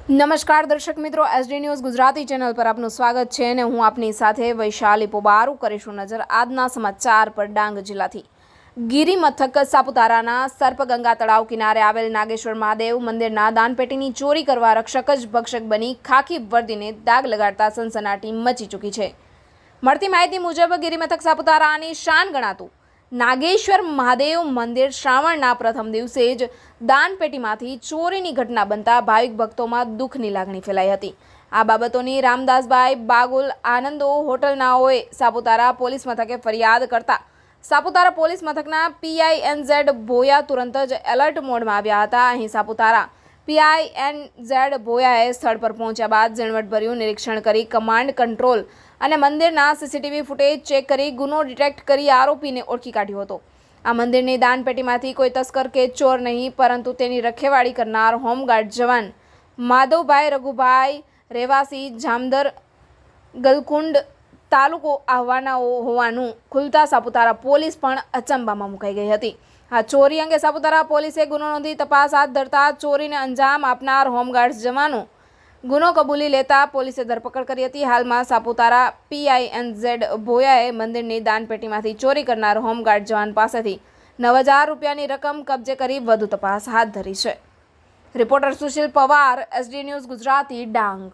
નમસ્કાર દર્શક મિત્રો, એસડી ન્યૂઝ ગુજરાતી ચેનલ પર આપનું સ્વાગત છે અને હું આપની સાથે વૈશાલી પોબારુ કરીશું નજર આજના સમાચાર પર. ડાંગ જિલ્લાથી ગિરી મથક સાપુતારાના સર્પગંગા તળાવ કિનારે આવેલ નાગેશ્વર મહાદેવ મંદિરના દાનપેટીની ચોરી કરવા રક્ષક જ ભક્ષક બની ખાખી વર્દીને દાગ લગાડતા સનસનાટી મચી ચૂકી છે. મળતી માહિતી મુજબ ગિરી મથક સાપુતારાની શાન ગણાતું નાગેશ્વર મહાદેવ મંદિર શ્રાવણના પ્રથમ દિવસે જ દાનપેટીમાંથી ચોરીની ઘટના બનતા ભાવિક ભક્તોમાં દુઃખની લાગણી ફેલાઈ હતી. આ બાબતોની રામદાસભાઈ બાગુલ આનંદો હોટલનાઓએ સાપુતારા પોલીસ મથકે ફરિયાદ કરતા સાપુતારા પોલીસ મથકના PINZ ભોયા તુરંત જ એલર્ટ મોડમાં આવ્યા હતા. અહીં સાપુતારા PINZ ભોયાએ સ્થળ પર પહોંચ્યા બાદ ઝીણવટભર્યું નિરીક્ષણ કરી કમાન્ડ કંટ્રોલ અને મંદિરના CCTV ફૂટેજ ચેક કરી ગુનો ડિટેક્ટ કરી આરોપીને ઓળખી કાઢ્યો હતો. આ મંદિરની દાનપેટીમાંથી કોઈ તસ્કર કે ચોર નહીં, પરંતુ તેની રખેવાળી કરનાર હોમગાર્ડ જવાન માધવભાઈ રઘુભાઈ રહેવાસી જામદર ગલકુંડ તાલુકો આહવાના હોવાનું ખુલતા સાપુતારા પોલીસ પણ અચંબામાં મુકાઈ ગઈ હતી. આ ચોરી અંગે સાપુતારા પોલીસે ગુનો નોંધી તપાસ હાથ ધરતા ચોરીને અંજામ આપનાર હોમગાર્ડ જવાનો ગુનો કબૂલી લેતા પોલીસે ધરપકડ કરી હતી. હાલમાં સાપુતારા PINZ ભોયાએ મંદિરની દાનપેટીમાંથી ચોરી કરનાર હોમગાર્ડ જવાન પાસેથી 9,000 રૂપિયાની રકમ કબજે કરી વધુ તપાસ હાથ ધરી છે. Reporter Sushil Pawar, SD news Gujarati, Dang.